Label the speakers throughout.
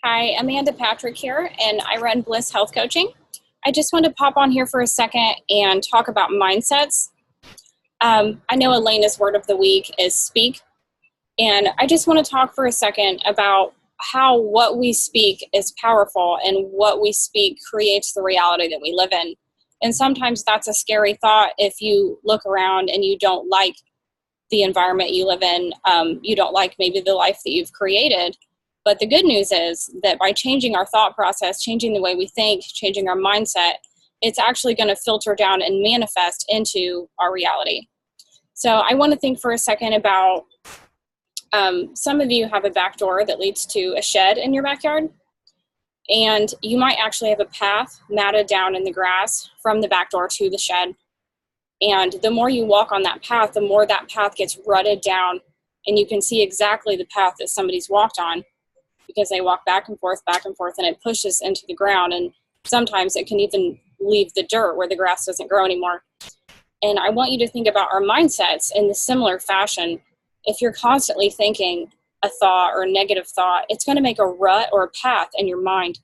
Speaker 1: Hi, Amanda Patrick here, and I run Bliss Health Coaching. I just wanted to pop on here for a second and talk about mindsets. I know Elena's word of the week is speak, and I just want to talk for a second about how what we speak is powerful and what we speak creates the reality that we live in. And sometimes that's a scary thought if you look around and you don't like the environment you live in, you don't like maybe the life that you've created. But the good news is that by changing our thought process, changing the way we think, changing our mindset, it's actually going to filter down and manifest into our reality. So I want to think for a second about some of you have a back door that leads to a shed in your backyard. And you might actually have a path matted down in the grass from the back door to the shed. And the more you walk on that path, the more that path gets rutted down. And you can see exactly the path that somebody's walked on, because they walk back and forth, and it pushes into the ground. And sometimes it can even leave the dirt where the grass doesn't grow anymore. And I want you to think about our mindsets in the similar fashion. If you're constantly thinking a thought or a negative thought, it's going to make a rut or a path in your mind.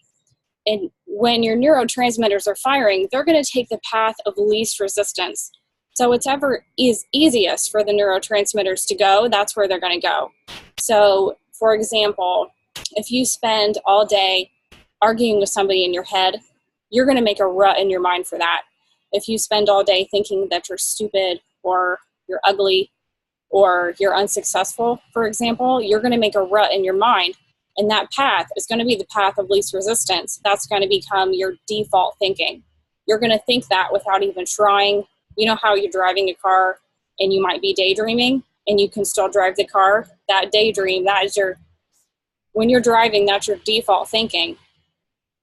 Speaker 1: And when your neurotransmitters are firing, they're going to take the path of least resistance. So whatever is easiest for the neurotransmitters to go, that's where they're going to go. So, for example, if you spend all day arguing with somebody in your head, you're going to make a rut in your mind for that. If you spend all day thinking that you're stupid or you're ugly or you're unsuccessful, for example, you're going to make a rut in your mind. And that path is going to be the path of least resistance. That's going to become your default thinking. You're going to think that without even trying. You know how you're driving a car and you might be daydreaming and you can still drive the car? That daydream, when you're driving, that's your default thinking.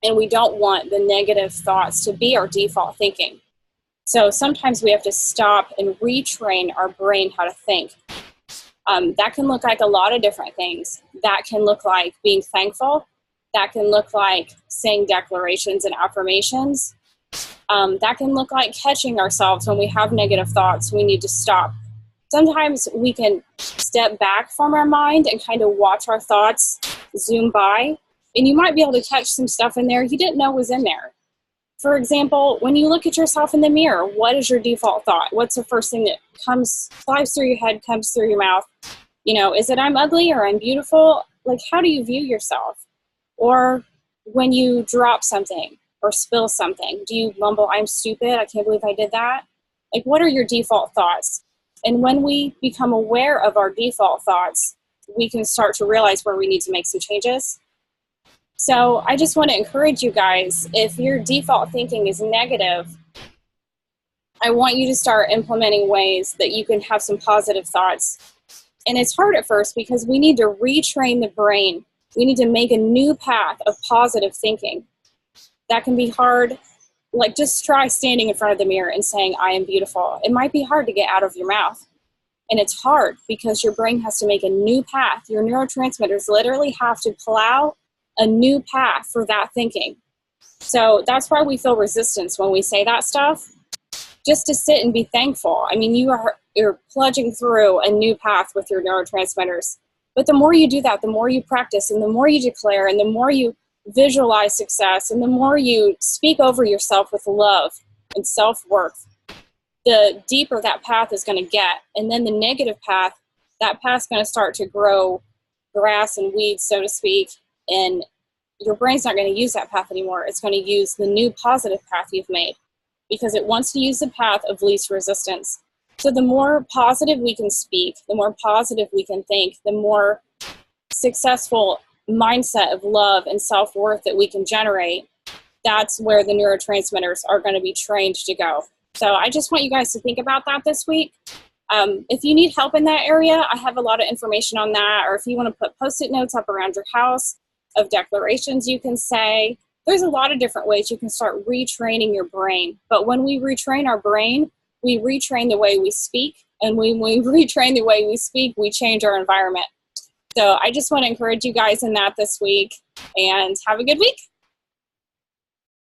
Speaker 1: And we don't want the negative thoughts to be our default thinking. So sometimes we have to stop and retrain our brain how to think. That can look like a lot of different things. That can look like being thankful. That can look like saying declarations and affirmations. That can look like catching ourselves when we have negative thoughts. We need to stop. Sometimes we can step back from our mind and kind of watch our thoughts zoom by, and you might be able to catch some stuff in there you didn't know was in there. For example, when you look at yourself in the mirror, what is your default thought? What's the first thing that flies through your head, comes through your mouth? Is it I'm ugly or I'm beautiful? Like, how do you view yourself? Or when you drop something or spill something, do you mumble, I'm stupid, I can't believe I did that? Like, what are your default thoughts? And when we become aware of our default thoughts, we can start to realize where we need to make some changes. So I just want to encourage you guys, if your default thinking is negative, I want you to start implementing ways that you can have some positive thoughts. And it's hard at first because we need to retrain the brain. We need to make a new path of positive thinking. That can be hard. Like, just try standing in front of the mirror and saying, I am beautiful. It might be hard to get out of your mouth. And it's hard because your brain has to make a new path. Your neurotransmitters literally have to plow a new path for that thinking. So that's why we feel resistance when we say that stuff. Just to sit and be thankful. I mean, you're plunging through a new path with your neurotransmitters. But the more you do that, the more you practice, and the more you declare, and the more you visualize success, and the more you speak over yourself with love and self-worth, the deeper that path is going to get. And then the negative path, that path's going to start to grow grass and weeds, so to speak, and your brain's not going to use that path anymore. It's going to use the new positive path you've made because it wants to use the path of least resistance. So the more positive we can speak, the more positive we can think, the more successful mindset of love and self-worth that we can generate, that's where the neurotransmitters are going to be trained to go. So I just want you guys to think about that this week. If you need help in that area, I have a lot of information on that. Or if you want to put Post-it notes up around your house of declarations you can say, there's a lot of different ways you can start retraining your brain. But when we retrain our brain, we retrain the way we speak. And when we retrain the way we speak, we change our environment. So I just want to encourage you guys in that this week, and have a good week.